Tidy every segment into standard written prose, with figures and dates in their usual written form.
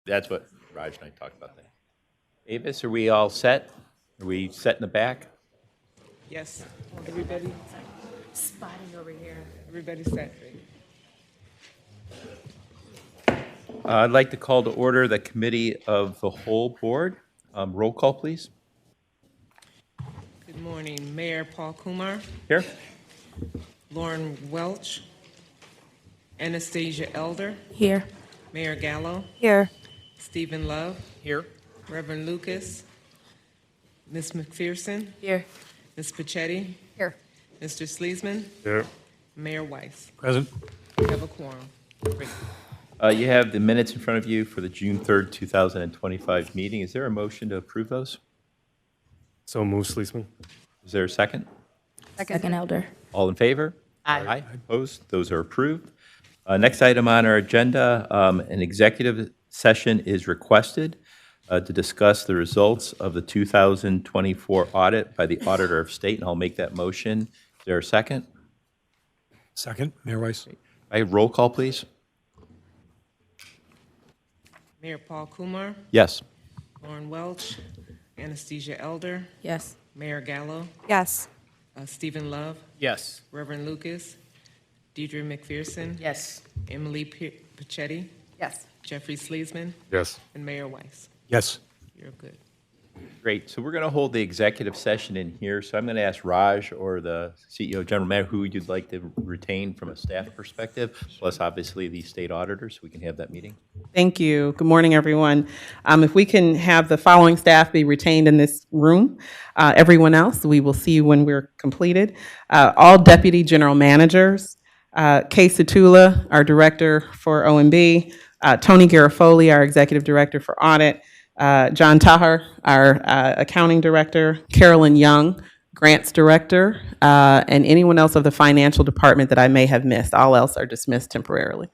That's what Raj and I talked about that. Avis, are we all set? Are we set in the back? Yes, everybody, Spotting over here. everybody set. I'd like to call to order the Committee of the Whole Board. Roll call, please. Good morning, Mayor Paul Kumar, Here. Lauren Welch, Anastasia Elder, Here. Mayor Gallo, Here. Stephen Love, Here. Reverend Lucas, Ms. McPherson, Here. Ms. Pachetti, Here. Mr. Sleesman, Here. Mayor Weiss. Present. We have a quorum. You have the minutes in front of you for the June 3rd, 2025 meeting. Is there a motion to approve those? So move, Sleesman. Is there a second? Second Elder. All in favor? Aye. Opposed? Those are approved. Next item on our agenda, an executive session is requested to discuss the results of the 2024 audit by the Auditor of State, and I'll make that motion. Is there a second? Second, Mayor Weiss. I have roll call, please. Mayor Paul Kumar, Yes. Lauren Welch, Anastasia Elder, Yes. Mayor Gallo, Yes. Stephen Love, Yes. Reverend Lucas, Deidre McPherson, Yes. Emily Pachetti, Yes. Jeffrey Sleesman, Yes. and Mayor Weiss. Yes. You're good. Great. So we're going to hold the executive session in here. So I'm going to ask Raj or the CEO, General Manager, who you'd like to retain from a staff perspective, plus obviously the state auditors, so we can have that meeting. Thank you. Good morning, everyone. If we can have the following staff be retained in this room, everyone else, we will see you when we're completed. All deputy general managers, Kay Satula, our director for OMB, Tony Garofoli, our executive director for audit, John Tahar, our accounting director, Carolyn Young, grants director, and anyone else of the financial department that I may have missed. All else are dismissed temporarily.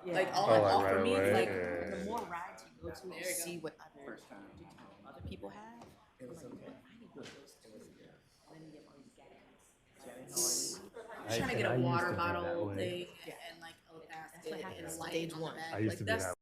Like all for me, it's like the more rides you go to and see what other people have. I'm like, I need one of those too. And then you get all these gadgets. I'm trying to get a water bottle thing and like a basket and a light on the back. I used Like to do that's that.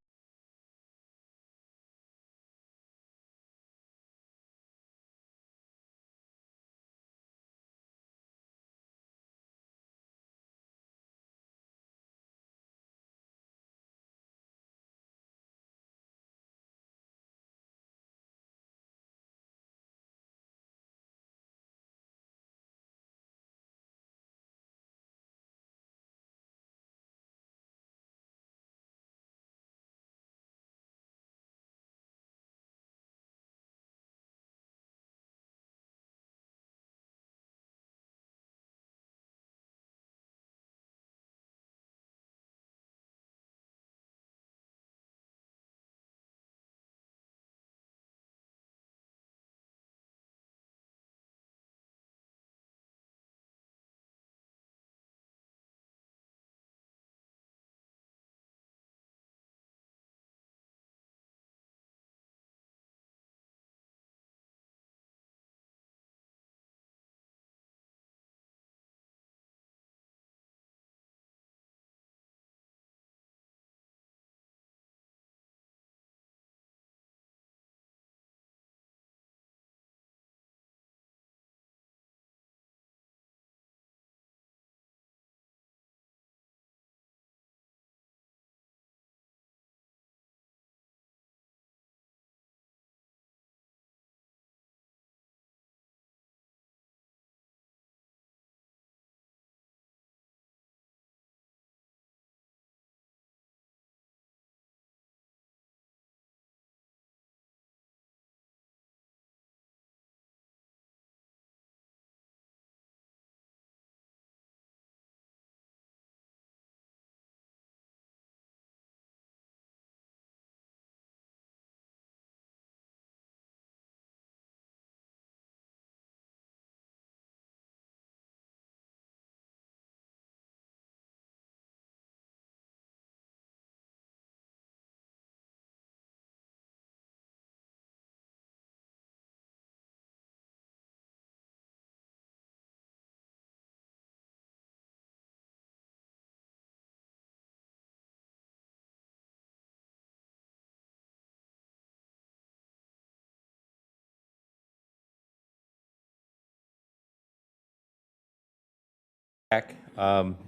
Back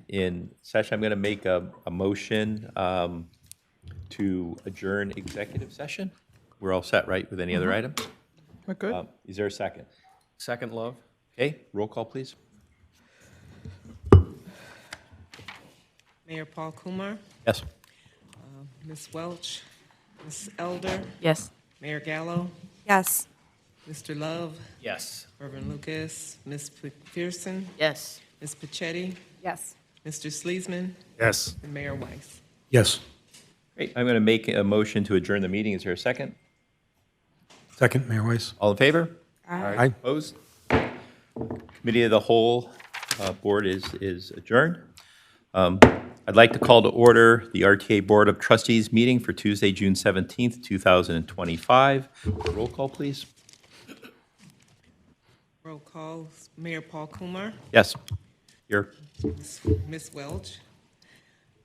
in session, I'm going to make a motion to adjourn executive session. We're all set, right, with any other items? We're good. Is there a second? Second, Love. Okay, roll call, please. Mayor Paul Kumar, Yes. Ms. Welch, Ms. Elder, Yes. Mayor Gallo, Yes. Mr. Love, Yes. Reverend Lucas, Ms. McPherson, Yes. Ms. Pachetti, Yes. Mr. Sleesman, Yes. and Mayor Weiss. Yes. Great, I'm going to make a motion to adjourn the meeting. Is there a second? Second, Mayor Weiss. All in favor? Aye. Opposed? Committee of the Whole Board is adjourned. I'd like to call to order the RTA Board of Trustees meeting for Tuesday, June 17th, 2025. Roll call, please. Roll call, Mayor Paul Kumar, Yes. Here. Ms. Welch,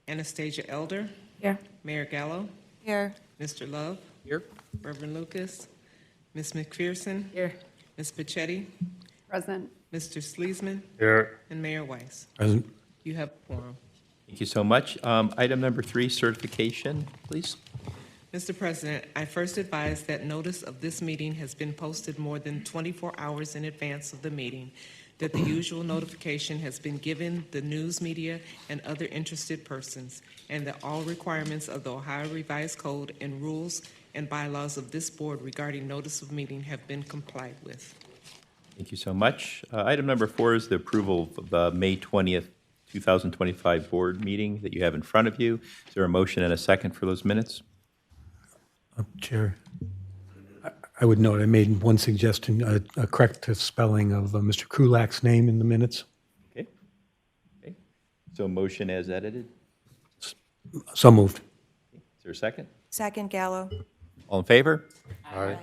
Anastasia Elder, Here. Mayor Gallo, Here. Mr. Love, Here. Reverend Lucas, Ms. McPherson, Here. Ms. Pachetti, Present. Mr. Sleesman, Here. and Mayor Weiss. Present. You have a quorum. Thank you so much. Item number 3, certification, please. Mr. President, I first advise that notice of this meeting has been posted more than 24 hours in advance of the meeting, that the usual notification has been given the news media and other interested persons, and that all requirements of the Ohio Revised Code and rules and bylaws of this board regarding notice of meeting have been complied with. Thank you so much. Item number 4 is the approval of the May 20th, 2025 board meeting that you have in front of you. Is there a motion and a second for those minutes? Chair, I would note, I made one suggestion, a correct spelling of Mr. Krulak's name in the minutes. Okay. Okay. So motion as edited? So moved. Is there a second? Second, Gallo. All in favor? Aye.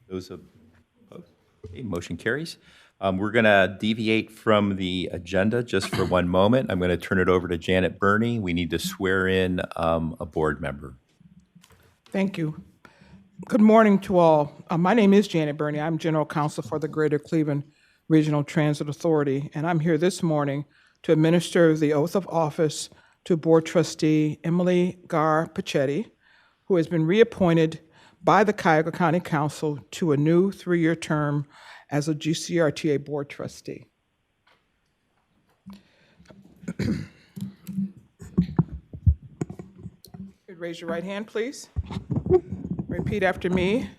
Those opposed? Okay, motion carries. We're going to deviate from the agenda just for one moment. I'm going to turn it over to Janet Burney. We need to swear in a board member. Thank you. Good morning to all. My name is Janet Burney. I'm General Counsel for the Greater Cleveland Regional Transit Authority, and I'm here this morning to administer the oath of office to Board Trustee Emily Gar Pachetti, who has been reappointed by the Cuyahoga County Council to a new 3-year term as a GCRTA Board Trustee. Raise your right hand, please. Repeat after me.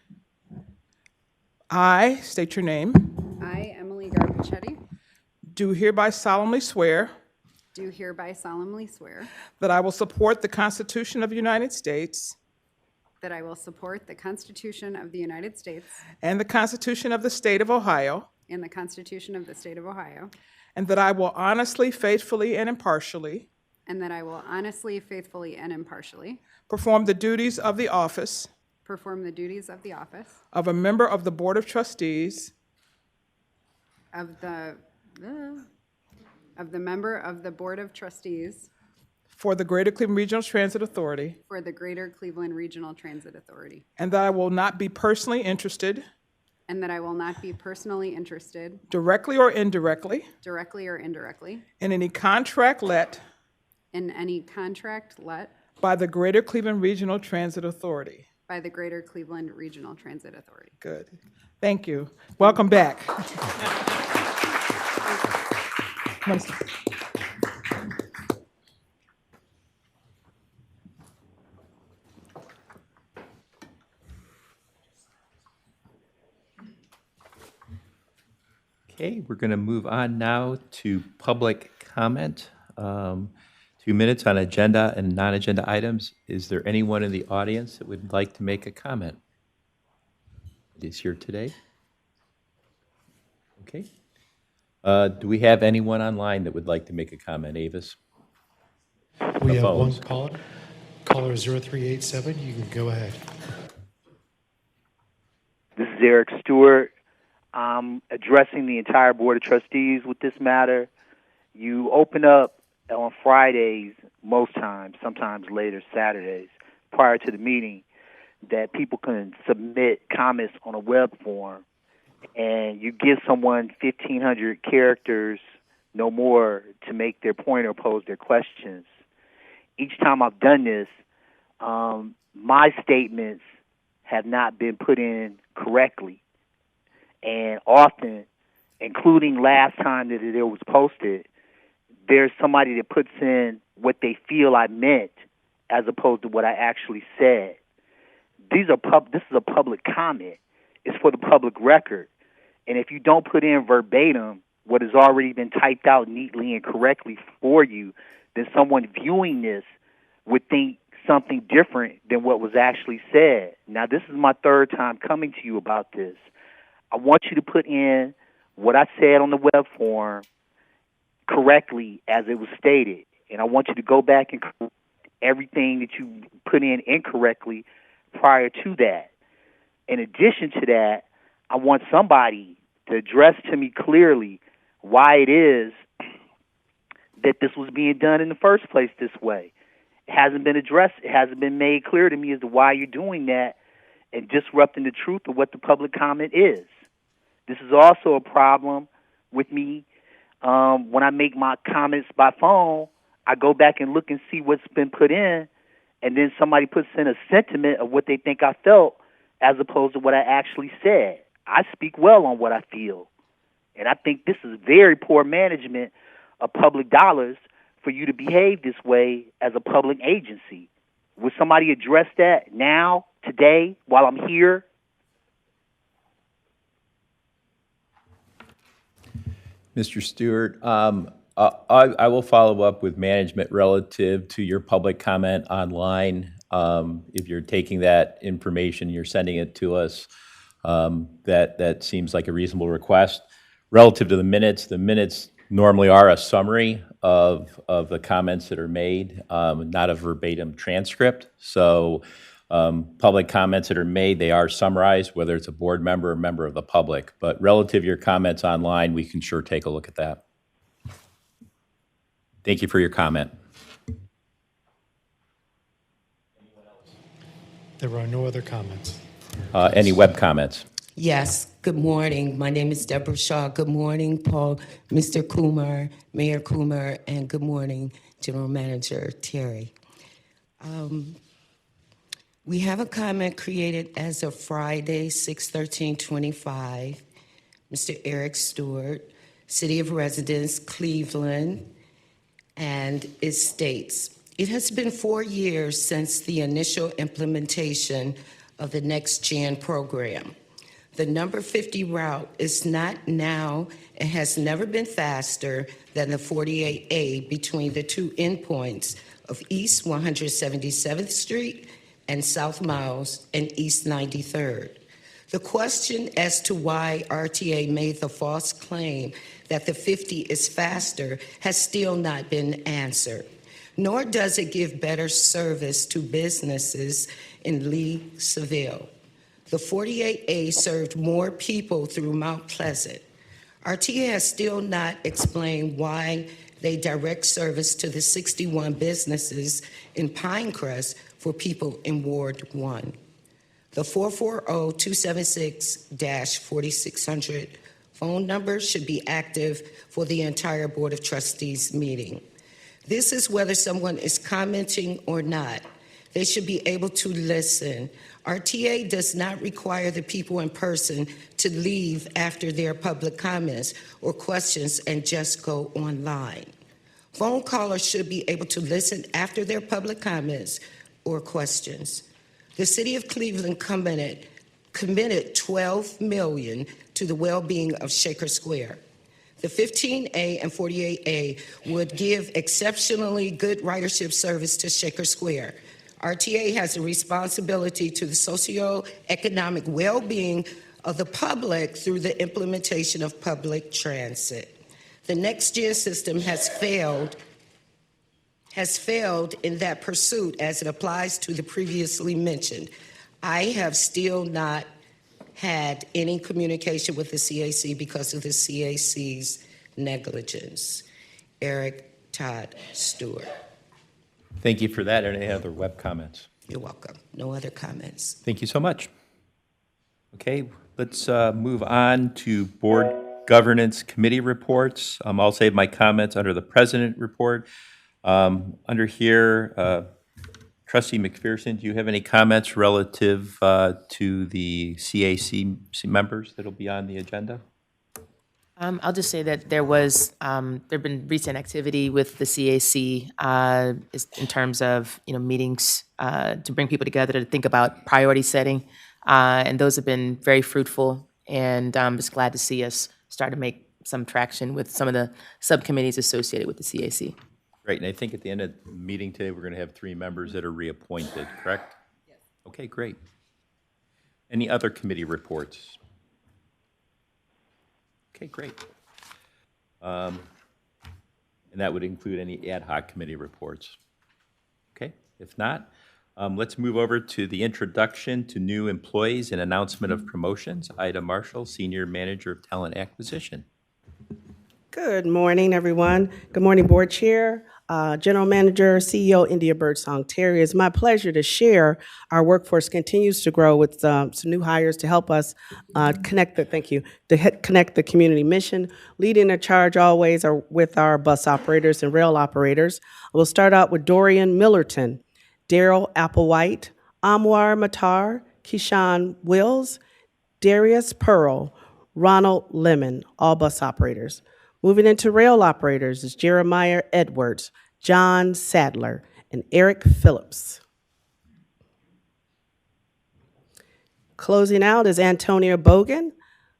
I state your name. I, Emily Garpachetti, Do hereby solemnly swear do hereby solemnly swear that I will support the Constitution of the United States that I will support the Constitution of the United States and the Constitution of the State of Ohio, and the Constitution of the State of Ohio, and that I will honestly, faithfully, and impartially and that I will honestly, faithfully, and impartially perform the duties of the office perform the duties of the office of a member of the Board of Trustees of the member of the Board of Trustees for the Greater Cleveland Regional Transit Authority, for the Greater Cleveland Regional Transit Authority, and that I will not be personally interested, and that I will not be personally interested, directly or indirectly, directly or indirectly, in any contract let in any contract let by the Greater Cleveland Regional Transit Authority. by the Greater Cleveland Regional Transit Authority. Good. Thank you. Welcome back. Okay, we're going to move on now to public comment. 2 minutes on agenda and non-agenda items. Is there anyone in the audience that would like to make a comment? It is here today. Okay. Do we have anyone online that would like to make a comment, Avis? We have one phones. caller 0387, you can go ahead. This is Eric Stewart. I'm addressing the entire Board of Trustees with this matter. You open up on Fridays, most times, sometimes later Saturdays, prior to the meeting, that people can submit comments on a web form, and you give someone 1,500 characters, no more, to make their point or pose their questions. Each time I've done this, my statements have not been put in correctly. And often, including last time that it was posted, there's somebody that puts in what they feel I meant as opposed to what I actually said. This is a public comment. It's for the public record. And if you don't put in verbatim what has already been typed out neatly and correctly for you, then someone viewing this would think something different than what was actually said. Now, this is my third time coming to you about this. I want you to put in what I said on the web form correctly as it was stated. And I want you to go back and correct everything that you put in incorrectly prior to that. In addition to that, I want somebody to address to me clearly why it is that this was being done in the first place this way. It hasn't been addressed. It hasn't been made clear to me as to why you're doing that and disrupting the truth of what the public comment is. This is also a problem with me. When I make my comments by phone, I go back and look and see what's been put in, and then somebody puts in a sentiment of what they think I felt as opposed to what I actually said. I speak well on what I feel, and I think this is very poor management of public dollars for you to behave this way as a public agency. Would somebody address that now, today, while I'm here? Mr. Stewart, I will follow up with management relative to your public comment online. If you're taking that information, you're sending it to us, that seems like a reasonable request. Relative to the minutes normally are a summary of the comments that are made, not a verbatim transcript. So public comments that are made, they are summarized, whether it's a board member or member of the public. But relative to your comments online, we can sure take a look at that. Thank you for your comment. There are no other comments. Any web comments? Yes, good morning. My name is Deborah Shaw. Good morning, Paul, Mr. Kumar, Mayor Kumar, and good morning, General Manager Terry. We have a comment created as of Friday, 6/13/25. Mr. Eric Stewart, City of Residence, Cleveland, and it states, it has been 4 years since the initial implementation of the Next Gen program. The number 50 route is not now and has never been faster than the 48A between the two endpoints of East 177th Street and South Miles and East 93rd. The question as to why RTA made the false claim that the 50 is faster has still not been answered, nor does it give better service to businesses in Lee, Seville. The 48A served more people through Mount Pleasant. RTA has still not explained why they direct service to the 61 businesses in Pinecrest for people in Ward 1. The 440-276-4600 phone number should be active for the entire Board of Trustees meeting. This is whether someone is commenting or not. They should be able to listen. RTA does not require the people in person to leave after their public comments or questions and just go online. Phone callers should be able to listen after their public comments or questions. The City of Cleveland committed $12 million to the well-being of Shaker Square. The 15A and 48A would give exceptionally good ridership service to Shaker Square. RTA has a responsibility to the socio-economic well-being of the public through the implementation of public transit. The Next Gen system has failed in that pursuit as it applies to the previously mentioned. I have still not had any communication with the CAC because of the CAC's negligence. Eric Todd Stewart. Thank you for that. Any other web comments? You're welcome. No other comments. Thank you so much. Okay, let's move on to Board Governance Committee reports. I'll save my comments under the President report. Under here, Trustee McPherson, do you have any comments relative to the CAC members that will be on the agenda? I'll just say that there've been recent activity with the CAC in terms of meetings to bring people together to think about priority setting, and those have been very fruitful. And I'm just glad to see us start to make some traction with some of the subcommittees associated with the CAC. Great, and I think at the end of the meeting today, we're going to have 3 members that are reappointed, correct? Yes. Okay, great. Any other committee reports? Okay, great. And that would include any ad hoc committee reports. Okay, if not, let's move over to the introduction to new employees and announcement of promotions. Ida Marshall, Senior Manager of Talent Acquisition. Good morning, everyone. Good morning, Board Chair, General Manager, CEO, India Birdsong Terry. It's my pleasure to share our workforce continues to grow with some new hires to help us connect the community mission. Leading the charge always are with our bus operators and rail operators. We'll start out with Dorian Millerton, Daryl Applewhite, Amwar Matar, Keyshawn Wills, Darius Pearl, Ronald Lemon, all bus operators. Moving into rail operators is Jeremiah Edwards, John Sadler, and Eric Phillips. Closing out is Antonia Bogan,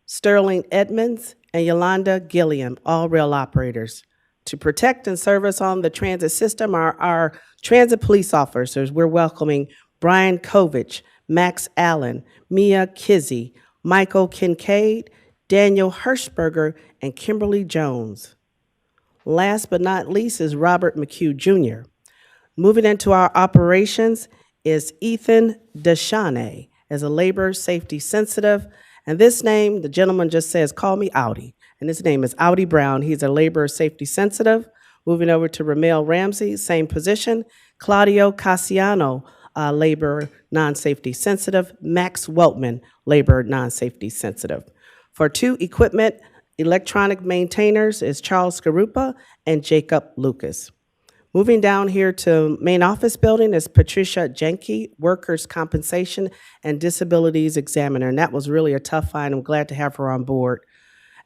Sterling Edmonds, and Yolanda Gilliam, all rail operators. To protect and serve us on the transit system are our transit police officers. We're welcoming Brian Kovich, Max Allen, Mia Kizzy, Michael Kincaid, Daniel Hirschberger, and Kimberly Jones. Last but not least is Robert McHugh Jr. Moving into our operations is Ethan Deshawnay as a labor safety sensitive. And this name, the gentleman just says, call me Audi. And his name is Audi Brown. He's a labor safety sensitive. Moving over to Ramel Ramsey, same position. Claudio Cassiano, labor non-safety sensitive. Max Weltman, labor non-safety sensitive. For 2 equipment electronic maintainers is Charles Garupa and Jacob Lucas. Moving down here to main office building is Patricia Jenke, Workers' Compensation and Disabilities Examiner. And that was really a tough find. I'm glad to have her on board.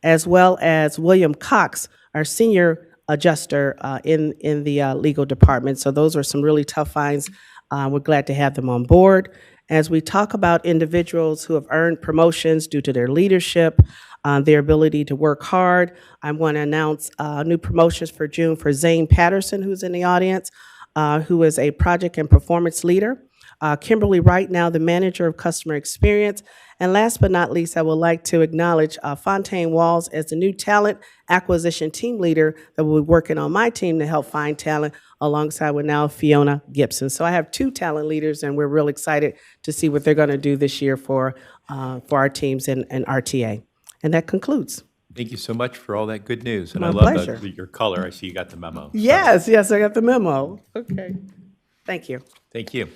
As well as William Cox, our senior adjuster in the legal department. So those are some really tough finds. We're glad to have them on board. As we talk about individuals who have earned promotions due to their leadership, their ability to work hard, I want to announce new promotions for June for Zane Patterson, who's in the audience, who is a project and performance leader. Kimberly Wright, now the manager of customer experience. And last but not least, I would like to acknowledge Fontaine Walls as the new talent acquisition team leader that will be working on my team to help find talent alongside with now Fiona Gibson. So I have 2 talent leaders, and we're real excited to see what they're going to do this year for our teams in RTA. And that concludes. Thank you so much for all that good news. And My I love pleasure. your color. I see you got the memo. Yes, I got the memo. Okay. Thank you. Thank you.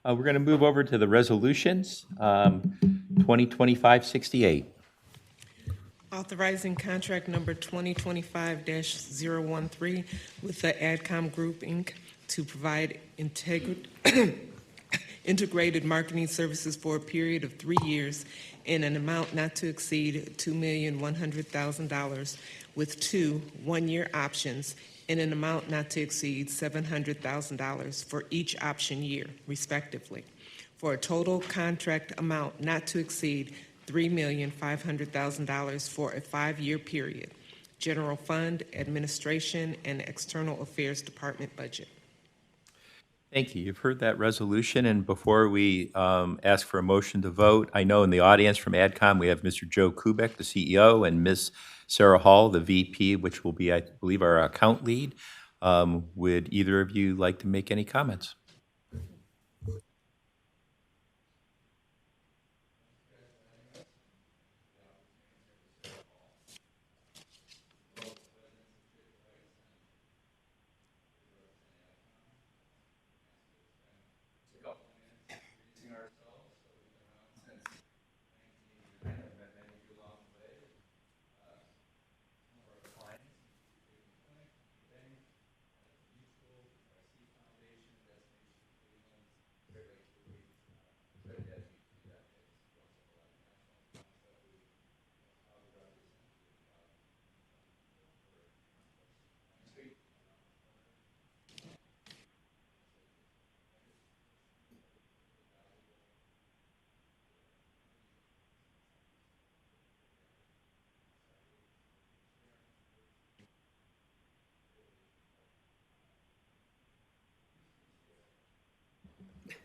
We're going to move over to the resolutions, 2025-68. Authorizing contract number 2025-013 with the AdCom Group, Inc. to provide integrated marketing services for a period of 3 years in an amount not to exceed $2,100,000 with 2 one-year options in an amount not to exceed $700,000 for each option year, respectively, for a total contract amount not to exceed $3,500,000 for a 5-year period. General Fund, Administration, and External Affairs Department budget. Thank you. You've heard that resolution, and before we ask for a motion to vote, I know in the audience from AdCom we have Mr. Joe Kubek, the CEO, and Ms. Sarah Hall, the VP, which will be, I believe, our account lead. Would either of you like to make any comments?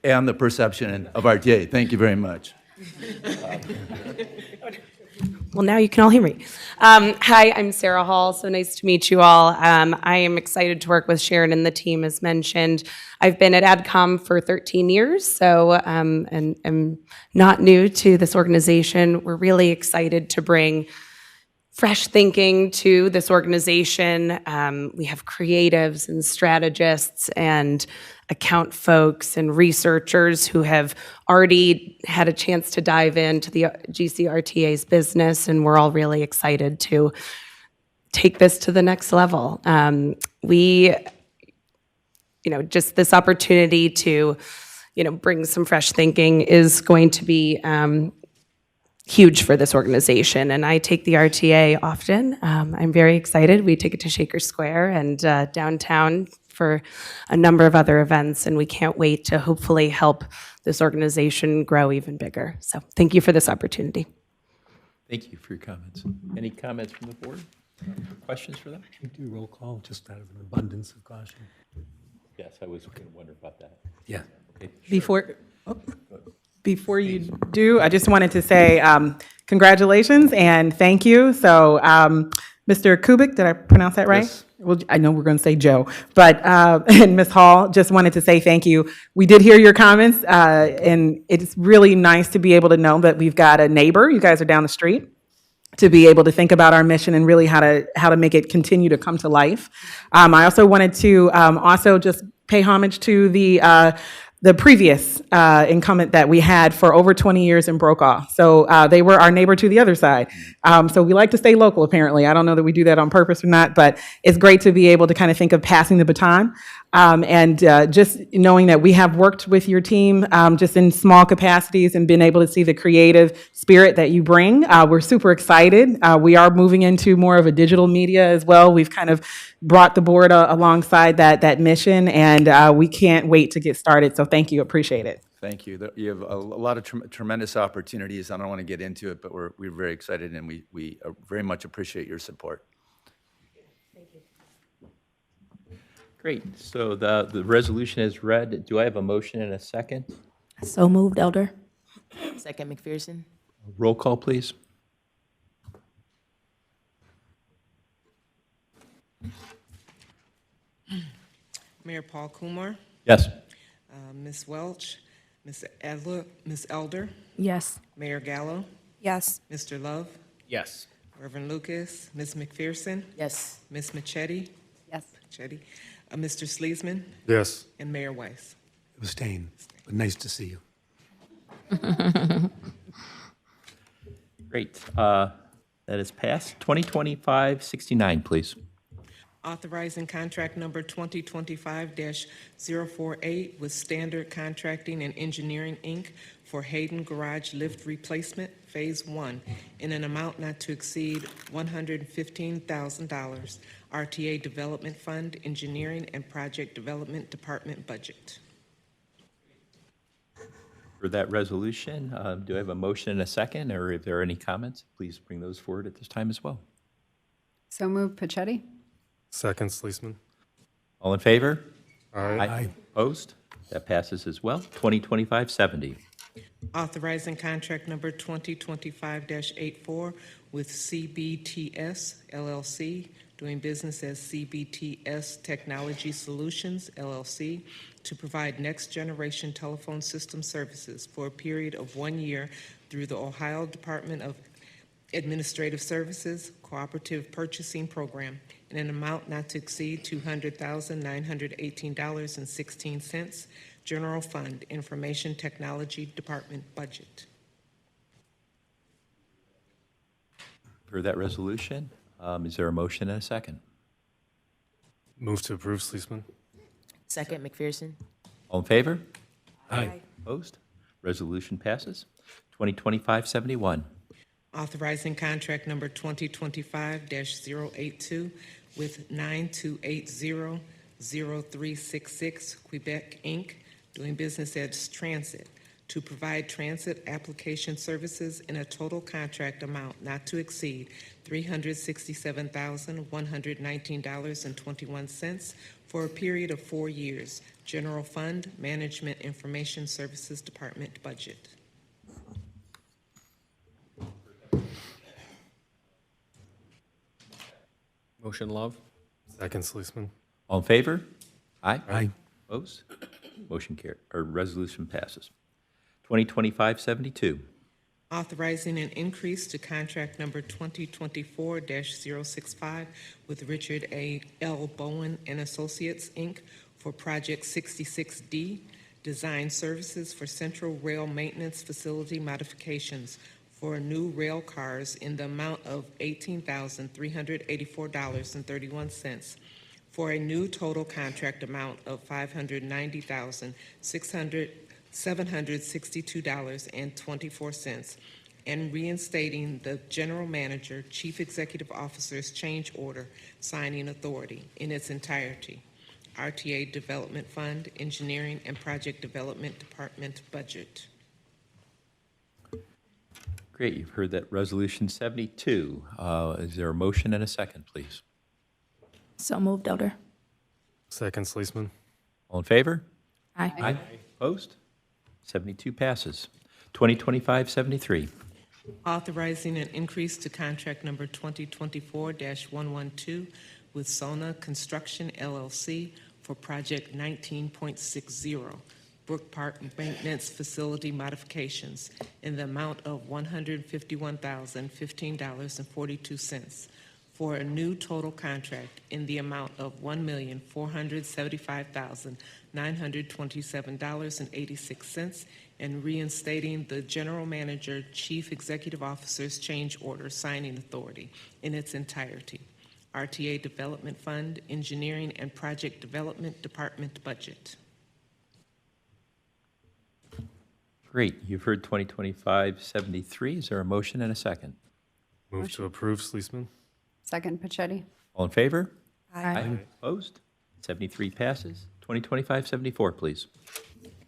And the perception of RTA. Thank you very much. Well, now you can all hear me. Hi, I'm Sarah Hall. So nice to meet you all. I am excited to work with Sharon and the team, as mentioned. I've been at AdCom for 13 years, so and am not new to this organization. We're really excited to bring fresh thinking to this organization. We have creatives and strategists and account folks and researchers who have already had a chance to dive into the GCRTA's business, and we're all really excited to take this to the next level. Just this opportunity to, bring some fresh thinking is going to be huge for this organization, and I take the RTA often. I'm very excited. We take it to Shaker Square and downtown for a number of other events, and we can't wait to hopefully help this organization grow even bigger. So thank you for this opportunity. Thank you for your comments. Any comments from the board? Questions for them? Should we do roll call just out of an abundance of caution? Yes, I was going to wonder about that. Yeah. Okay, sure. Before you do, I just wanted to say congratulations and thank you. So Mr. Kubik, did I pronounce that right? Yes. Well, I know we're going to say Joe, but, and Ms. Hall, just wanted to say thank you. We did hear your comments, and it's really nice to be able to know that we've got a neighbor, you guys are down the street, to be able to think about our mission and really how to make it continue to come to life. I also wanted to also just pay homage to the previous incumbent that we had for over 20 years in Brokaw. So they were our neighbor to the other side. So we like to stay local, apparently. I don't know that we do that on purpose or not, but it's great to be able to kind of think of passing the baton. And just knowing that we have worked with your team just in small capacities and been able to see the creative spirit that you bring. We're super excited. We are moving into more of a digital media as well. We've kind of brought the board alongside that mission, and we can't wait to get started. So thank you. Appreciate it. Thank you. You have a lot of tremendous opportunities. I don't want to get into it, but we're very excited, and we very much appreciate your support. Great. So the resolution is read. Do I have a motion and a second? So moved, Elder. Second, McPherson. Roll call, please. Mayor Paul Kumar, Yes. Ms. Welch, Ms. Elder, Yes. Mayor Gallo, Yes. Mr. Love, Yes. Reverend Lucas, Ms. McPherson, Yes. Ms. Machete, Yes. Mr. Sleesman, Yes. and Mayor Weiss. Abstain, but nice to see you. Great. That is passed. 2025-69, please. Authorizing contract number 2025-048 with Standard Contracting and Engineering, Inc. for Hayden Garage Lift Replacement, Phase 1, in an amount not to exceed $115,000, RTA Development Fund, Engineering and Project Development Department budget. For that resolution, do I have a motion and a second, or if there are any comments, please bring those forward at this time as well. So moved, Pachetti? Second, Sleesman. All in favor? Aye. Opposed? That passes as well. 2025-70. Authorizing contract number 2025-84 with CBTS LLC, doing business as CBTS Technology Solutions LLC, to provide next-generation telephone system services for a period of 1 year through the Ohio Department of Administrative Services Cooperative Purchasing Program in an amount not to exceed $200,918.16, General Fund, Information Technology Department budget. For that resolution, is there a motion and a second? Move to approve, Sleesman. Second, McPherson. All in favor? Aye. Opposed? Resolution passes. 2025-71. Authorizing contract number 2025-082 with 92800366 Quebec, Inc., doing business as Transit, to provide transit application services in a total contract amount not to exceed $367,119.21 for a period of 4 years. General Fund, Management Information Services Department budget. Motion, Love. Second, Sleesman. All in favor? Aye. Aye. Opposed? Motion carried, or resolution passes. 2025-72. Authorizing an increase to contract number 2024-065 with Richard L. Bowen and Associates, Inc. for Project 66D, Design Services for Central Rail Maintenance Facility Modifications for new rail cars in the amount of $18,384.31 for a new total contract amount of $590,762.24, and reinstating the General Manager, Chief Executive Officer's change order signing authority in its entirety. RTA Development Fund, Engineering and Project Development Department budget. Great, you've heard that resolution 72. Is there a motion and a second, please? So moved, Elder. Second, Sleesman. All in favor? Aye. Opposed? 72 passes. 2025-73. Authorizing an increase to contract number 2024-112 with Sona Construction LLC for project 19.60, Brook Park Maintenance Facility Modifications, in the amount of $151,015.42 for a new total contract in the amount of $1,475,927.86, and reinstating the General Manager, Chief Executive Officer's change order signing authority in its entirety. RTA Development Fund, Engineering and Project Development Department budget. Great. You've heard 2025-73. Is there a motion and a second? Move to approve, Sleesman. Second, Pachetti. All in favor? Aye. Opposed? 73 passes. 2025-74, please.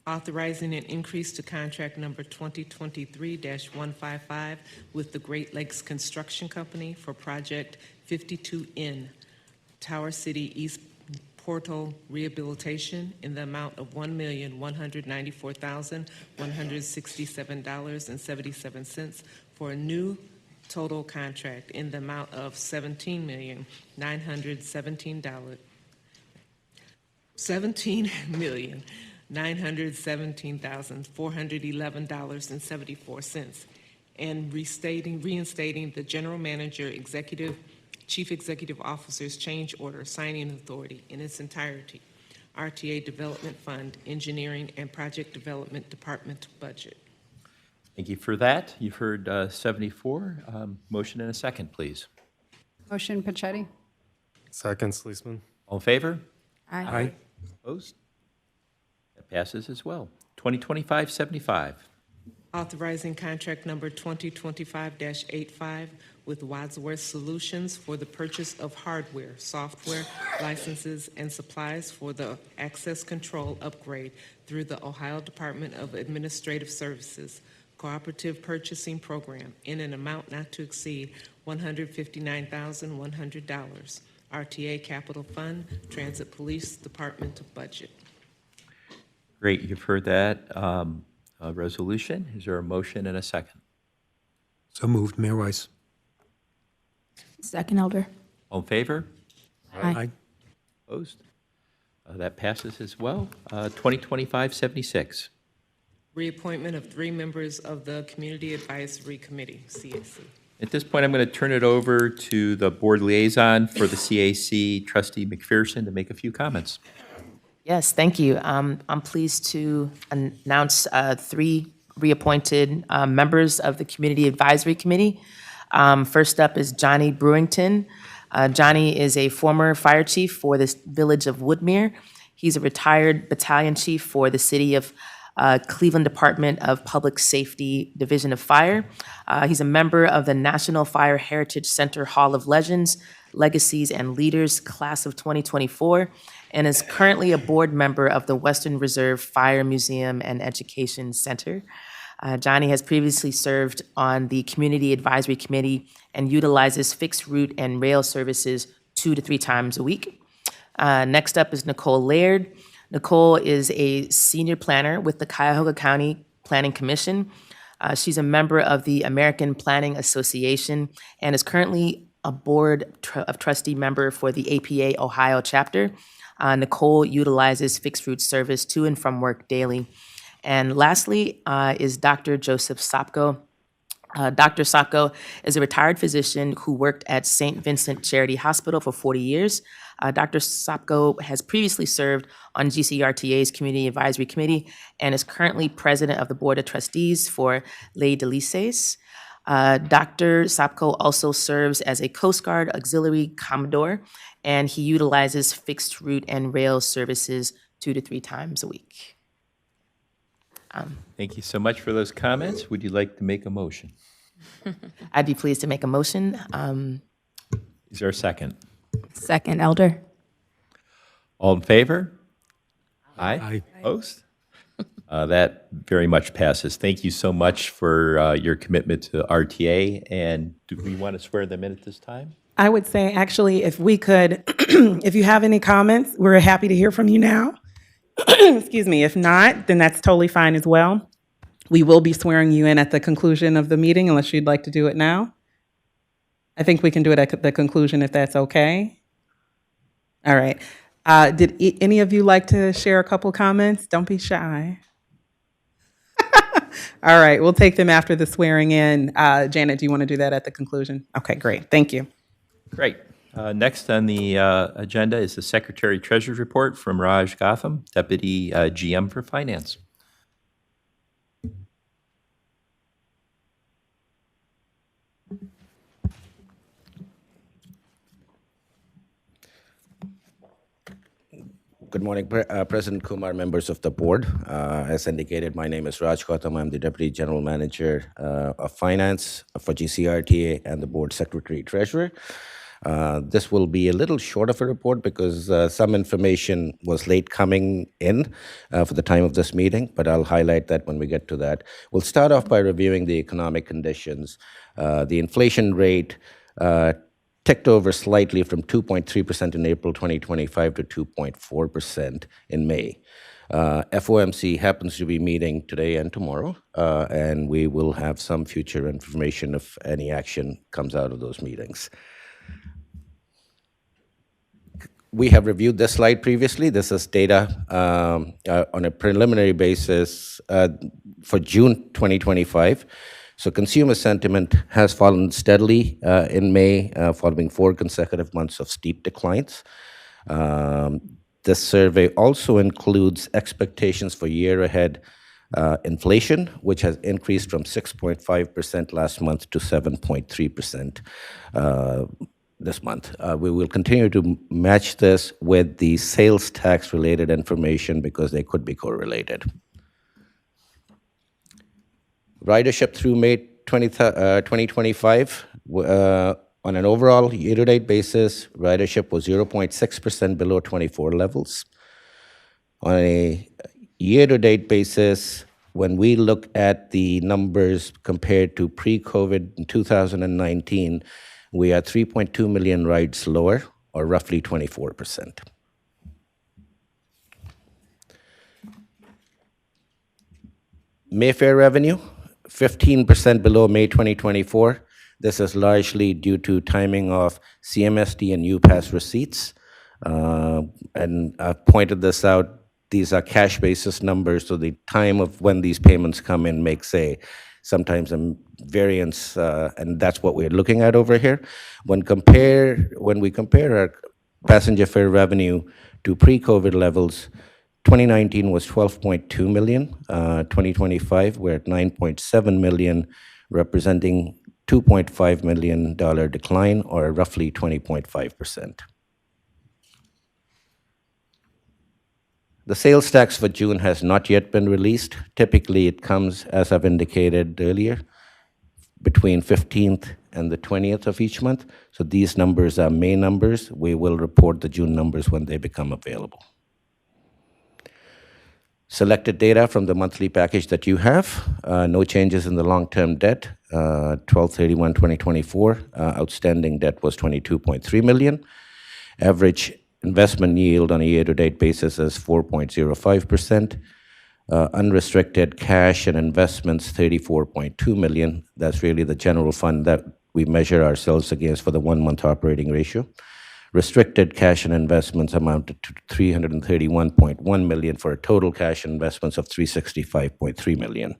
Authorizing an increase to contract number 2023-155 with the Great Lakes Construction Company for project 52N, Tower City East Portal Rehabilitation, in the amount of $1,194,167.77 for a new total contract in the amount of $17,917,411.74, and reinstating the General Manager, Chief Executive Officer's change order signing authority in its entirety. RTA Development Fund, Engineering and Project Development Department budget. Thank you for that. You've heard 74. Motion and a second, please. Motion, Pachetti. Second, Sleesman. All in favor? Aye. Opposed? That passes as well. 2025-75. Authorizing contract number 2025-85 with Wadsworth Solutions for the purchase of hardware, software, licenses, and supplies for the access control upgrade through the Ohio Department of Administrative Services Cooperative Purchasing Program in an amount not to exceed $159,100. RTA Capital Fund, Transit Police Department budget. Great. You've heard that resolution. Is there a motion and a second? So moved, Mayor Weiss. Second, Elder. All in favor? Aye. Opposed? That passes as well. 2025-76. Reappointment of 3 members of the Community Advisory Committee, CAC. At this point, I'm going to turn it over to the board liaison for the CAC, Trustee McPherson, to make a few comments. Yes, thank you. I'm pleased to announce 3 reappointed members of the Community Advisory Committee. First up is Johnny Brewington. Johnny is a former fire chief for the village of Woodmere. He's a retired battalion chief for the city of Cleveland Department of Public Safety Division of Fire. He's a member of the National Fire Heritage Center Hall of Legends, Legacies, and Leaders Class of 2024, and is currently a board member of the Western Reserve Fire Museum and Education Center. Johnny has previously served on the Community Advisory Committee and utilizes fixed route and rail services 2 to 3 times a week. Next up is Nicole Laird. Nicole is a senior planner with the Cuyahoga County Planning Commission. She's a member of the American Planning Association and is currently a board of trustee member for the APA Ohio chapter. Nicole utilizes fixed route service to and from work daily. And lastly is Dr. Joseph Sopko. Dr. Sopko is a retired physician who worked at St. Vincent Charity Hospital for 40 years. Dr. Sopko has previously served on GCRTA's Community Advisory Committee and is currently president of the Board of Trustees for Les Delicias. Dr. Sopko also serves as a Coast Guard Auxiliary Commodore, and he utilizes fixed route and rail services 2 to 3 times a week. Thank you so much for those comments. Would you like to make a motion? I'd be pleased to make a motion. Is there a second? Second, Elder. All in favor? Aye. Opposed? That very much passes. Thank you so much for your commitment to RTA. And do we want to swear them in at this time? I would say, actually, if we could, if you have any comments, we're happy to hear from you now. Excuse me. If not, then that's totally fine as well. We will be swearing you in at the conclusion of the meeting unless you'd like to do it now. I think we can do it at the conclusion if that's okay. All right. Did any of you like to share a couple comments? Don't be shy. All right, we'll take them after the swearing in. Janet, do you want to do that at the conclusion? Okay, great. Thank you. Great. Next on the agenda is the Secretary Treasurer's Report from Raj Gotham, Deputy GM for Finance. Good morning, President Kumar, members of the board. As indicated, my name is Raj Gautam. I'm the Deputy General Manager of Finance for GCRTA and the Board Secretary Treasurer. This will be a little short of a report because some information was late coming in for the time of this meeting, but I'll highlight that when we get to that. We'll start off by reviewing the economic conditions. The inflation rate ticked over slightly from 2.3% in April 2025 to 2.4% in May. FOMC happens to be meeting today and tomorrow, and we will have some future information if any action comes out of those meetings. We have reviewed this slide previously. This is data on a preliminary basis for June 2025. So consumer sentiment has fallen steadily in May, following 4 consecutive months of steep declines. This survey also includes expectations for year-ahead inflation, which has increased from 6.5% last month to 7.3% this month. We will continue to match this with the sales tax-related information because they could be correlated. Ridership through May 2025, on an overall year-to-date basis, ridership was 0.6% below 24 levels. On a year-to-date basis, when we look at the numbers compared to pre-COVID in 2019, we are 3.2 million rides lower, or roughly 24%. Mayfair revenue, 15% below May 2024. This is largely due to timing of CMSD and UPass receipts. And I've pointed this out. These are cash basis numbers, so the time of when these payments come in makes sometimes a variance, and that's what we're looking at over here. When we compare our passenger fare revenue to pre-COVID levels, 2019 was 12.2 million. 2025, we're at 9.7 million, representing $2.5 million decline, or roughly 20.5%. The sales tax for June has not yet been released. Typically, it comes, as I've indicated earlier, between 15th and the 20th of each month. So these numbers are May numbers. We will report the June numbers when they become available. Selected data from the monthly package that you have. No changes in the long-term debt. 12/31/2024, outstanding debt was $22.3 million. Average investment yield on a year-to-date basis is 4.05%. Unrestricted cash and investments, $34.2 million. That's really the general fund that we measure ourselves against for the 1-month operating ratio. Restricted cash and investments amounted to $331.1 million for a total cash investments of $365.3 million.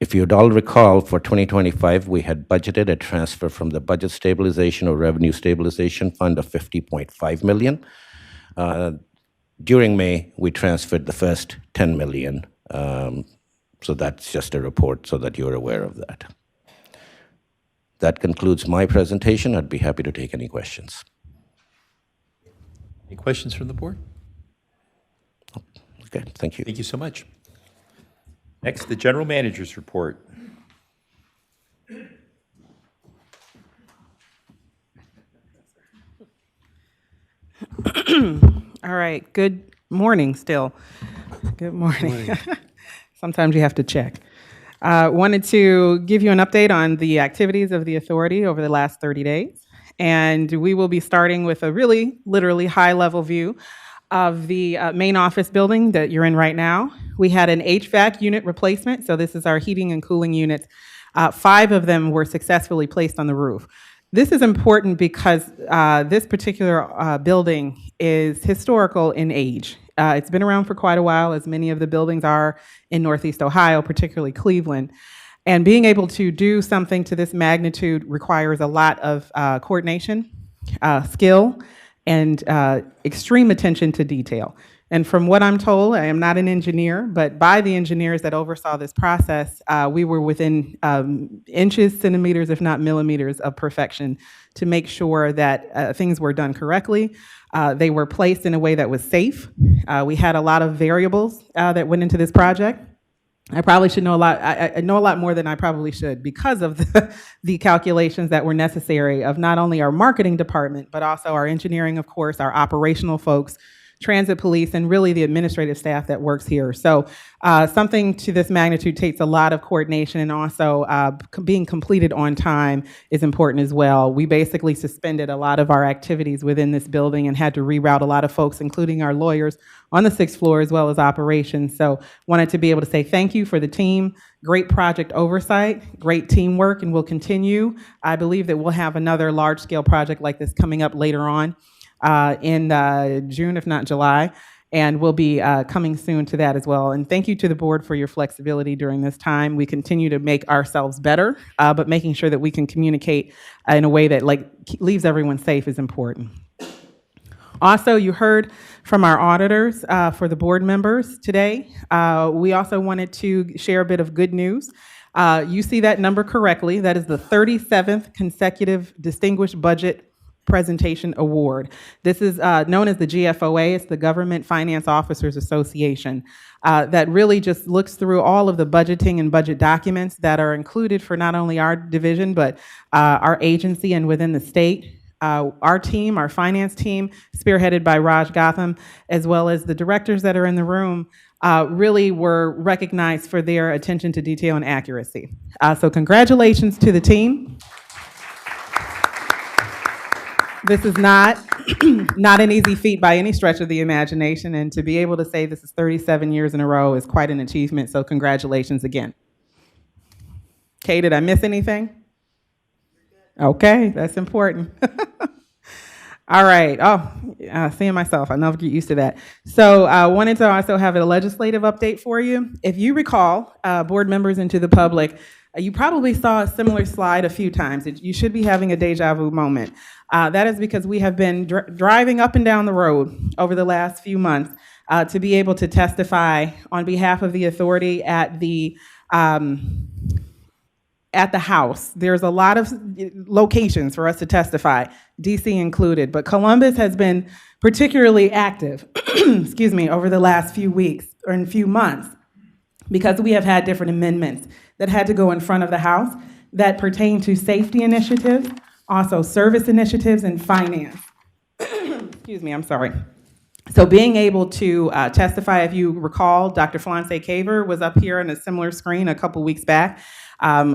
If you'd all recall, for 2025, we had budgeted a transfer from the Budget Stabilization or Revenue Stabilization Fund of $50.5 million. During May, we transferred the first $10 million. So that's just a report so that you're aware of that. That concludes my presentation. I'd be happy to take any questions. Any questions from the board? Okay, thank you. Thank you so much. Next, the General Manager's report. All right, good morning still. Good morning. Sometimes you have to check. Wanted to give you an update on the activities of the authority over the last 30 days. And we will be starting with a really, literally high-level view of the main office building that you're in right now. We had an HVAC unit replacement, so this is our heating and cooling units. 5 of them were successfully placed on the roof. This is important because this particular building is historical in age. It's been around for quite a while, as many of the buildings are in Northeast Ohio, particularly Cleveland. And being able to do something to this magnitude requires a lot of coordination, skill, and extreme attention to detail. And from what I'm told, I am not an engineer, but by the engineers that oversaw this process, we were within inches, centimeters, if not millimeters of perfection to make sure that things were done correctly. They were placed in a way that was safe. We had a lot of variables that went into this project. I probably should know a lot. I know a lot more than I probably should because of the calculations that were necessary of not only our marketing department, but also our engineering, of course, our operational folks, transit police, and really the administrative staff that works here. So something to this magnitude takes a lot of coordination, and also being completed on time is important as well. We basically suspended a lot of our activities within this building and had to reroute a lot of folks, including our lawyers, on the 6th floor as well as operations. So wanted to be able to say thank you for the team, great project oversight, great teamwork, and we'll continue. I believe that we'll have another large-scale project like this coming up later on in June, if not July, and we'll be coming soon to that as well. And thank you to the board for your flexibility during this time. We continue to make ourselves better, but making sure that we can communicate in a way that leaves everyone safe is important. Also, you heard from our auditors for the board members today. We also wanted to share a bit of good news. You see that number correctly. That is the 37th consecutive Distinguished Budget Presentation Award. This is known as the GFOA. It's the Government Finance Officers Association that really just looks through all of the budgeting and budget documents that are included for not only our division, but our agency and within the state. Our team, our finance team, spearheaded by Raj Gotham, as well as the directors that are in the room, really were recognized for their attention to detail and accuracy. So congratulations to the team. This is not an easy feat by any stretch of the imagination, and to be able to say this is 37 years in a row is quite an achievement, so congratulations again. Kay, did I miss anything? Okay, that's important. All right. Seeing myself, I know I get used to that. So I wanted to also have a legislative update for you. If you recall, board members and to the public, you probably saw a similar slide a few times. You should be having a deja vu moment. That is because we have been driving up and down the road over the last few months to be able to testify on behalf of the authority at the House. There's a lot of locations for us to testify, DC included, but Columbus has been particularly active, excuse me, over the last few weeks or few months, because we have had different amendments that had to go in front of the House that pertain to safety initiatives, also service initiatives, and finance. Excuse me, I'm sorry. So being able to testify, if you recall, Dr. Flonse Caver was up here on a similar screen a couple weeks back.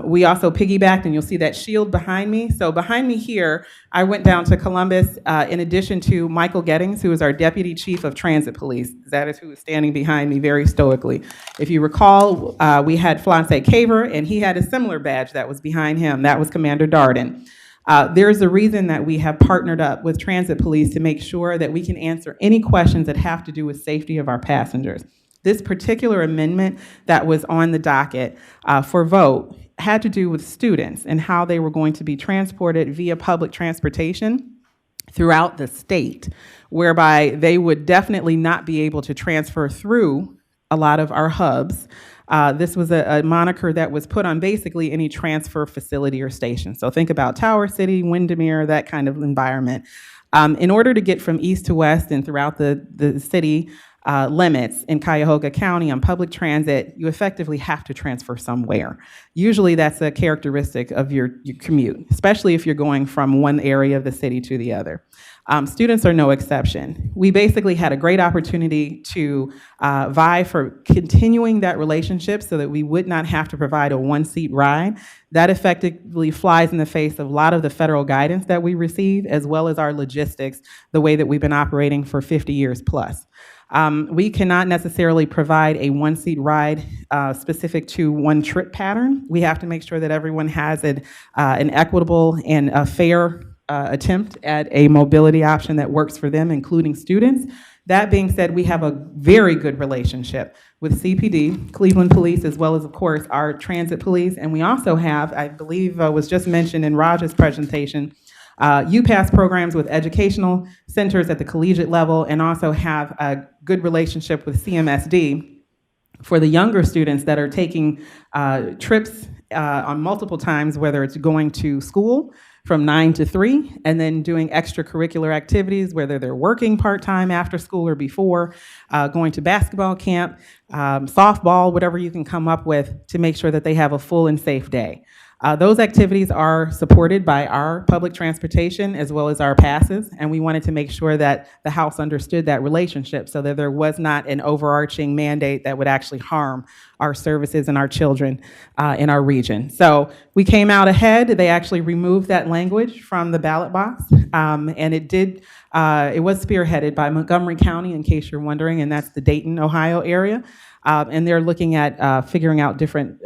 We also piggybacked, and you'll see that shield behind me. So behind me here, I went down to Columbus in addition to Michael Gettings, who is our Deputy Chief of Transit Police. That is who is standing behind me very stoically. If you recall, we had Flonse Caver, and he had a similar badge that was behind him. That was Commander Darden. There's a reason that we have partnered up with Transit Police to make sure that we can answer any questions that have to do with safety of our passengers. This particular amendment that was on the docket for vote had to do with students and how they were going to be transported via public transportation throughout the state, whereby they would definitely not be able to transfer through a lot of our hubs. This was a moniker that was put on basically any transfer facility or station. So think about Tower City, Windermere, that kind of environment. In order to get from east to west and throughout the city, limits in Cuyahoga County on public transit, you effectively have to transfer somewhere. Usually that's a characteristic of your commute, especially if you're going from one area of the city to the other. Students are no exception. We basically had a great opportunity to vie for continuing that relationship so that we would not have to provide a one-seat ride. That effectively flies in the face of a lot of the federal guidance that we receive, as well as our logistics, the way that we've been operating for 50 years plus. We cannot necessarily provide a one-seat ride specific to one trip pattern. We have to make sure that everyone has an equitable and a fair attempt at a mobility option that works for them, including students. That being said, we have a very good relationship with CPD, Cleveland Police, as well as, of course, our transit police. And we also have, I believe was just mentioned in Raj's presentation, UPass programs with educational centers at the collegiate level, and also have a good relationship with CMSD for the younger students that are taking trips on multiple times, whether it's going to school from 9 to 3, and then doing extracurricular activities, whether they're working part-time after school or before, going to basketball camp, softball, whatever you can come up with to make sure that they have a full and safe day. Those activities are supported by our public transportation as well as our passes, and we wanted to make sure that the House understood that relationship so that there was not an overarching mandate that would actually harm our services and our children in our region. So we came out ahead. They actually removed that language from the ballot box, and it was spearheaded by Montgomery County, in case you're wondering, and that's the Dayton, Ohio area. And they're looking at figuring out different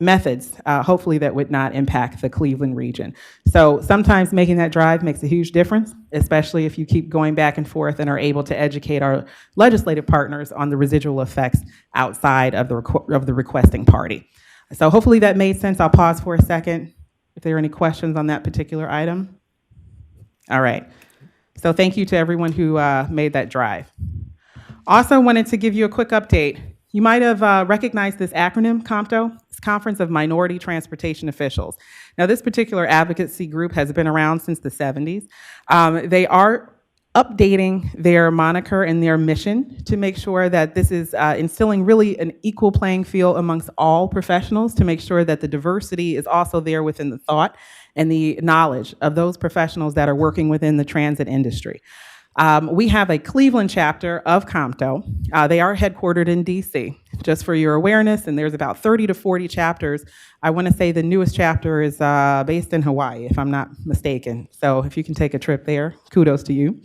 methods, hopefully that would not impact the Cleveland region. So sometimes making that drive makes a huge difference, especially if you keep going back and forth and are able to educate our legislative partners on the residual effects outside of the requesting party. So hopefully that made sense. I'll pause for a second if there are any questions on that particular item. All right. So thank you to everyone who made that drive. Also wanted to give you a quick update. You might have recognized this acronym, COMTO. It's Conference of Minority Transportation Officials. Now, this particular advocacy group has been around since the 70s. They are updating their moniker and their mission to make sure that this is instilling really an equal playing field amongst all professionals, to make sure that the diversity is also there within the thought and the knowledge of those professionals that are working within the transit industry. We have a Cleveland chapter of COMTO. They are headquartered in DC, just for your awareness, and there's about 30 to 40 chapters. I want to say the newest chapter is based in Hawaii, if I'm not mistaken. So if you can take a trip there, kudos to you.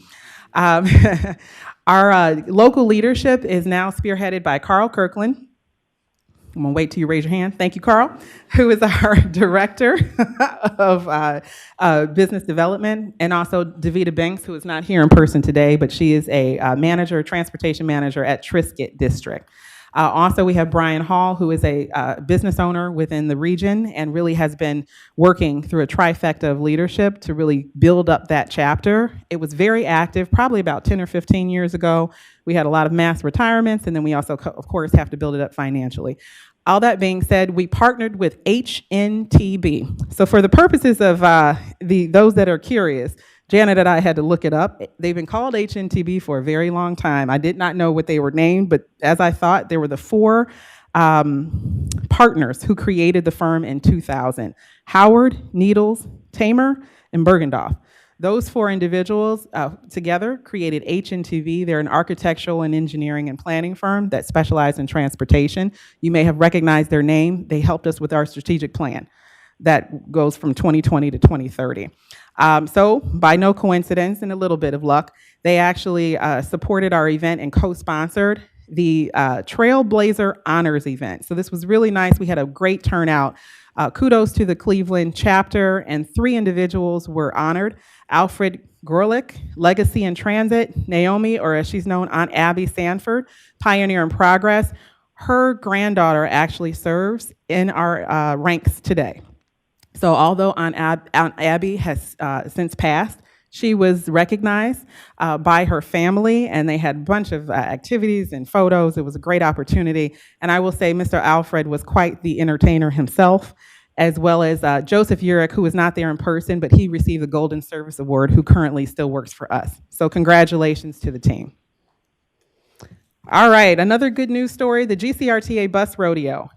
Our local leadership is now spearheaded by Carl Kirkland. I'm gonna wait till you raise your hand. Thank you, Carl, who is our director of business development, and also Davita Banks, who is not here in person today, but she is a transportation manager at Triscuit District. Also, we have Brian Hall, who is a business owner within the region and really has been working through a trifecta of leadership to really build up that chapter. It was very active, probably about 10 or 15 years ago. We had a lot of mass retirements, and then we also, of course, have to build it up financially. All that being said, we partnered with HNTB. So for the purposes of those that are curious, Janet and I had to look it up. They've been called HNTB for a very long time. I did not know what they were named, but as I thought, there were the four partners who created the firm in 2000: Howard, Needles, Tamer, and Bergendorf. Those four individuals together created HNTV. They're an architectural and engineering and planning firm that specializes in transportation. You may have recognized their name. They helped us with our strategic plan that goes from 2020 to 2030. So by no coincidence and a little bit of luck, they actually supported our event and co-sponsored the Trailblazer Honors event. So this was really nice. We had a great turnout. Kudos to the Cleveland chapter, and 3 individuals were honored: Alfred Gorlick, Legacy in Transit; Naomi, or as she's known, Aunt Abby Sanford, Pioneer in Progress. Her granddaughter actually serves in our ranks today. So although Aunt Abby has since passed, she was recognized by her family, and they had a bunch of activities and photos. It was a great opportunity. And I will say Mr. Alfred was quite the entertainer himself, as well as Joseph Urich, who was not there in person, but he received the Golden Service Award, who currently still works for us. So congratulations to the team. All right, another good news story, the GCRTA Bus Rodeo.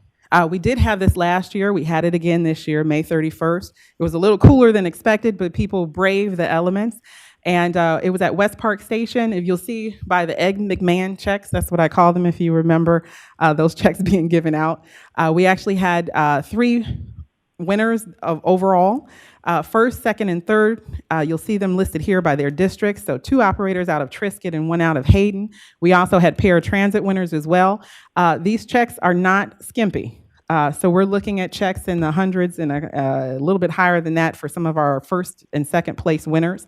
We did have this last year. We had it again this year, May 31st. It was a little cooler than expected, but people braved the elements. And it was at West Park Station. If you'll see by the Egg McMahon checks, that's what I call them if you remember those checks being given out. We actually had 3 winners of overall. First, second, and third, you'll see them listed here by their districts. So 2 operators out of Triscuit and 1 out of Hayden. We also had paratransit winners as well. These checks are not skimpy. So we're looking at checks in the hundreds and a little bit higher than that for some of our first and second place winners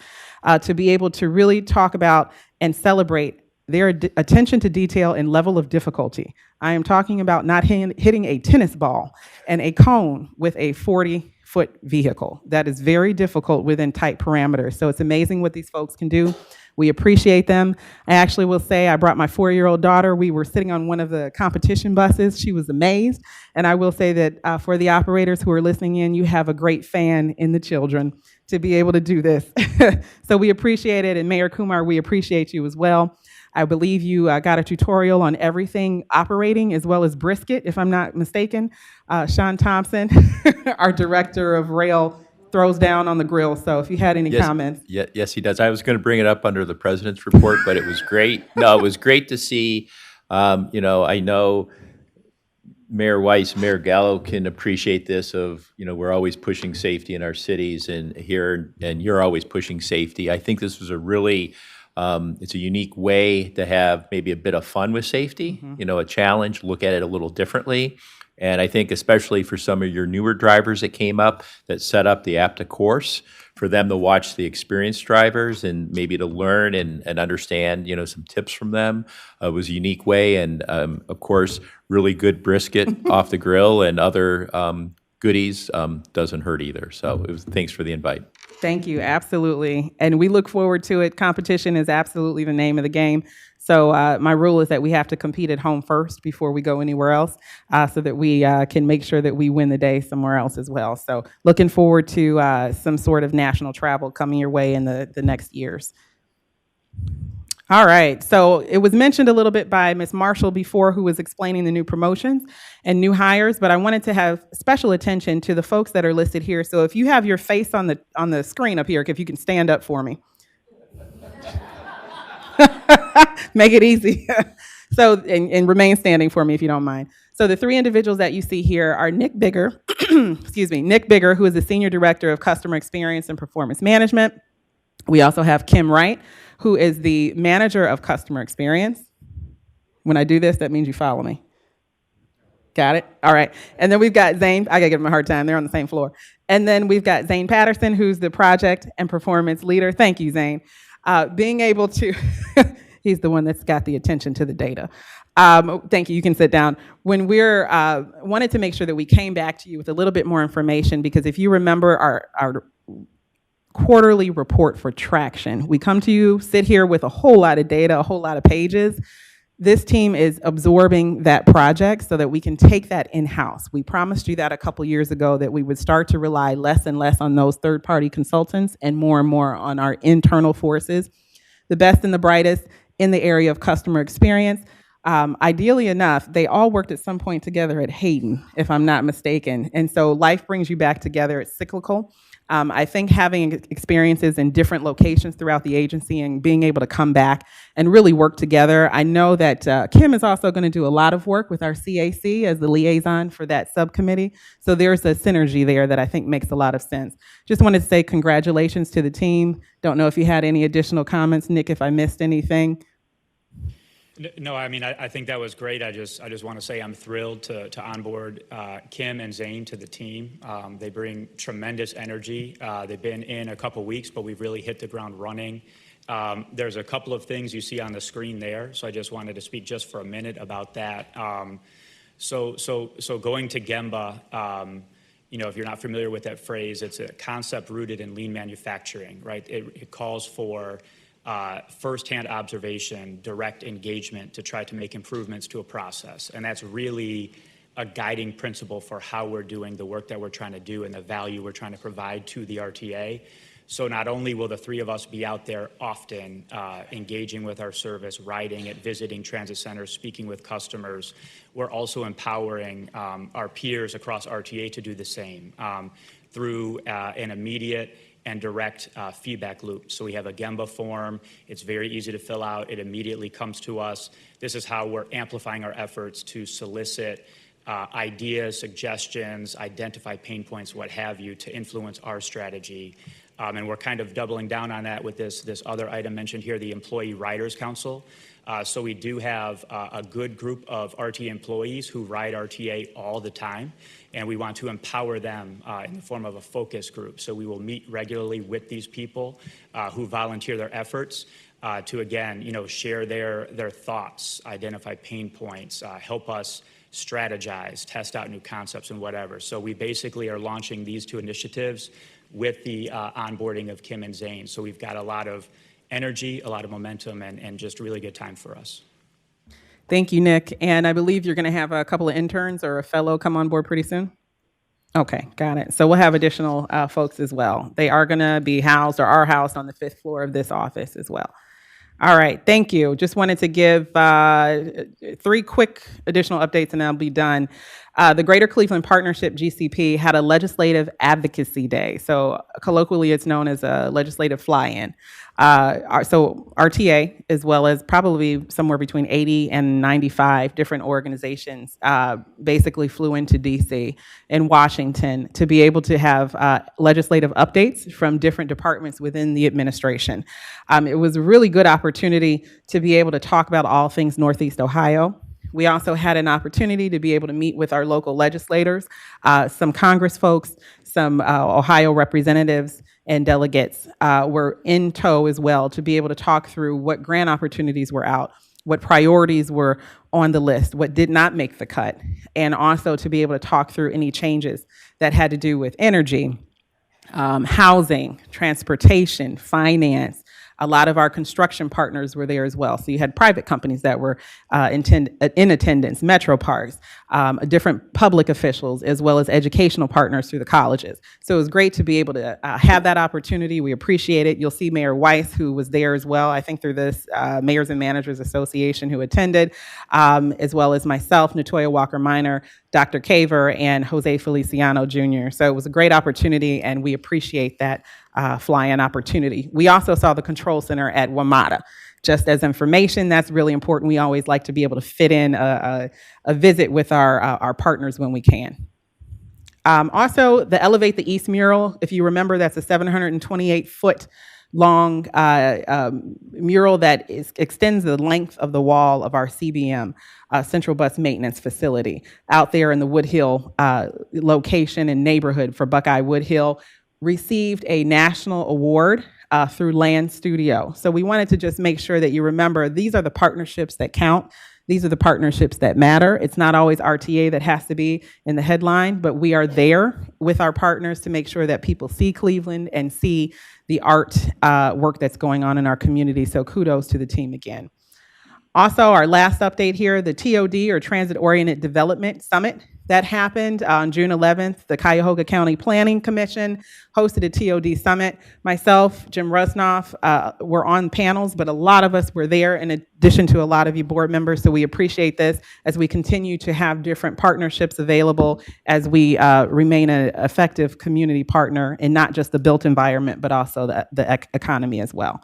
to be able to really talk about and celebrate their attention to detail and level of difficulty. I am talking about not hitting a tennis ball and a cone with a 40-foot vehicle. That is very difficult within tight parameters. So it's amazing what these folks can do. We appreciate them. I actually will say I brought my 4-year-old daughter. We were sitting on one of the competition buses. She was amazed. And I will say that for the operators who are listening in, you have a great fan in the children to be able to do this. So we appreciate it. And Mayor Kumar, we appreciate you as well. I believe you got a tutorial on everything operating as well as brisket, if I'm not mistaken. Sean Thompson, our director of rail, throws down on the grill. So if you had any comments. Yes, he does. I was going to bring it up under the president's report, but it was great. No, it was great to see. I know Mayor Weiss, Mayor Gallo can appreciate this of, we're always pushing safety in our cities and here, and you're always pushing safety. I think this was a really, it's a unique way to have maybe a bit of fun with safety, a challenge, look at it a little differently. And I think especially for some of your newer drivers that came up that set up the APTA course, for them to watch the experienced drivers and maybe to learn and understand, some tips from them was a unique way. And of course, really good brisket off the grill and other goodies doesn't hurt either. So thanks for the invite. Thank you, absolutely. And we look forward to it. Competition is absolutely the name of the game. So my rule is that we have to compete at home first before we go anywhere else so that we can make sure that we win the day somewhere else as well. So looking forward to some sort of national travel coming your way in the next years. All right, so it was mentioned a little bit by Ms. Marshall before, who was explaining the new promotions and new hires, but I wanted to have special attention to the folks that are listed here. So if you have your face on the screen up here, if you can stand up for me. Make it easy. So, and remain standing for me if you don't mind. So the 3 individuals that you see here are Nick Bigger, Nick Bigger, who is the Senior Director of Customer Experience and Performance Management. We also have Kim Wright, who is the Manager of Customer Experience. When I do this, that means you follow me. Got it? All right. And then we've got Zane. I gotta give him a hard time. They're on the same floor. And then we've got Zane Patterson, who's the Project and Performance Leader. Thank you, Zane. Being able to, he's the one that's got the attention to the data. Thank you. You can sit down. When we're wanted to make sure that we came back to you with a little bit more information, because if you remember our quarterly report for traction, we come to you, sit here with a whole lot of data, a whole lot of pages. This team is absorbing that project so that we can take that in-house. We promised you that a couple years ago, that we would start to rely less and less on those third-party consultants and more on our internal forces. The best and the brightest in the area of customer experience. Ideally enough, they all worked at some point together at Hayden, if I'm not mistaken. And so life brings you back together. It's cyclical. I think having experiences in different locations throughout the agency and being able to come back and really work together. I know that Kim is also going to do a lot of work with our CAC as the liaison for that subcommittee. So there's a synergy there that I think makes a lot of sense. Just wanted to say congratulations to the team. Don't know if you had any additional comments, Nick, if I missed anything. No, I mean, I think that was great. I just want to say I'm thrilled to onboard Kim and Zane to the team. They bring tremendous energy. They've been in a couple weeks, but we've really hit the ground running. There's a couple of things you see on the screen there, so I just wanted to speak just for a minute about that. So going to Gemba, if you're not familiar with that phrase, it's a concept rooted in lean manufacturing, right? It calls for firsthand observation, direct engagement to try to make improvements to a process. And that's really a guiding principle for how we're doing the work that we're trying to do and the value we're trying to provide to the RTA. So not only will the three of us be out there often, engaging with our service, riding it, visiting transit centers, speaking with customers, we're also empowering our peers across RTA to do the same through an immediate and direct feedback loop. So we have a Gemba form. It's very easy to fill out. It immediately comes to us. This is how we're amplifying our efforts to solicit ideas, suggestions, identify pain points, what have you, to influence our strategy. And we're kind of doubling down on that with this other item mentioned here, the Employee Riders Council. So we do have a good group of RTA employees who ride RTA all the time, and we want to empower them in the form of a focus group. So we will meet regularly with these people who volunteer their efforts to, again, share their thoughts, identify pain points, help us strategize, test out new concepts and whatever. So we basically are launching these two initiatives with the onboarding of Kim and Zane. So we've got a lot of energy, a lot of momentum, and just a really good time for us. Thank you, Nick. And I believe you're going to have a couple of interns or a fellow come on board pretty soon? Okay, got it. So we'll have additional folks as well. They are going to be housed or are housed on the 5th floor of this office as well. All right, thank you. Just wanted to give 3 quick additional updates and I'll be done. The Greater Cleveland Partnership, GCP, had a legislative advocacy day. So colloquially, it's known as a legislative fly-in. So RTA, as well as probably somewhere between 80 and 95 different organizations, basically flew into DC and Washington to be able to have legislative updates from different departments within the administration. It was a really good opportunity to be able to talk about all things Northeast Ohio. We also had an opportunity to be able to meet with our local legislators, some Congress folks, some Ohio representatives and delegates were in tow as well to be able to talk through what grant opportunities were out, what priorities were on the list, what did not make the cut, and also to be able to talk through any changes that had to do with energy, housing, transportation, finance. A lot of our construction partners were there as well. So you had private companies that were in attendance, metro parks, different public officials, as well as educational partners through the colleges. So it was great to be able to have that opportunity. We appreciate it. You'll see Mayor Weiss, who was there as well, I think through this Mayors and Managers Association, who attended, as well as myself, Natoya Walker-Minor, Dr. Caver, and Jose Feliciano Jr. So it was a great opportunity, and we appreciate that fly-in opportunity. We also saw the control center at WMATA. Just as information, that's really important. We always like to be able to fit in a visit with our partners when we can. Also, the Elevate the East mural, if you remember, that's a 728-foot long mural that extends the length of the wall of our CBM, Central Bus Maintenance Facility, out there in the Woodhill location and neighborhood for Buckeye Woodhill, received a national award through Land Studio. So we wanted to just make sure that you remember these are the partnerships that count. These are the partnerships that matter. It's not always RTA that has to be in the headline, but we are there with our partners to make sure that people see Cleveland and see the art work that's going on in our community. So kudos to the team again. Also, our last update here, the TOD, or Transit Oriented Development Summit, that happened on June 11th. The Cuyahoga County Planning Commission hosted a TOD summit. Myself, Jim Rusnoff, were on panels, but a lot of us were there in addition to a lot of you board members. So we appreciate this as we continue to have different partnerships available as we remain an effective community partner in not just the built environment, but also the economy as well.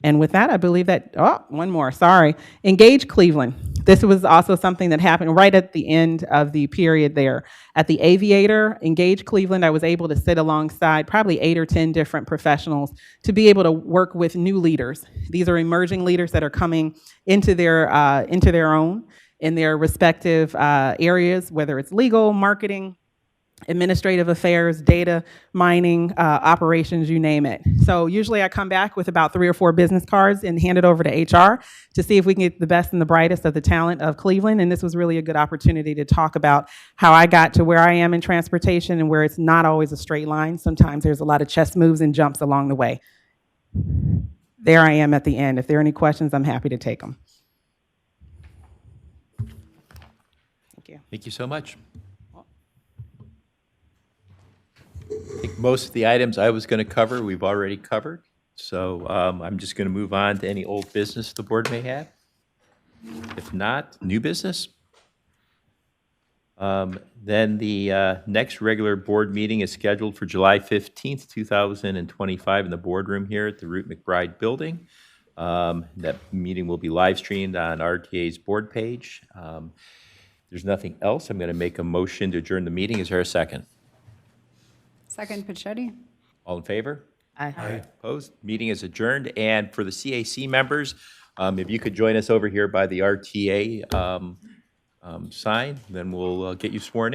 And with that, I believe that, one more, sorry. Engage Cleveland. This was also something that happened right at the end of the period there. At the Aviator, Engage Cleveland, I was able to sit alongside probably 8 or 10 different professionals to be able to work with new leaders. These are emerging leaders that are coming into their own in their respective areas, whether it's legal, marketing, administrative affairs, data mining, operations, you name it. So usually I come back with about 3 or 4 business cards and hand it over to HR to see if we can get the best and the brightest of the talent of Cleveland. And this was really a good opportunity to talk about how I got to where I am in transportation and where it's not always a straight line. Sometimes there's a lot of chess moves and jumps along the way. There I am at the end. If there are any questions, I'm happy to take them. Thank you. Thank you so much. think most of the items I was going to cover, we've already covered. So I'm just going to move on to any old business the board may have. If not, new business. Then the next regular board meeting is scheduled for July 15th, 2025 in the boardroom here at the Root McBride Building. That meeting will be live streamed on RTA's board page. If there's nothing else, I'm going to make a motion to adjourn the meeting. Is there a second? Second, Pachetti. All in favor? Aye. Opposed? Meeting is adjourned. And for the CAC members, if you could join us over here by the RTA sign, then we'll get you sworn in.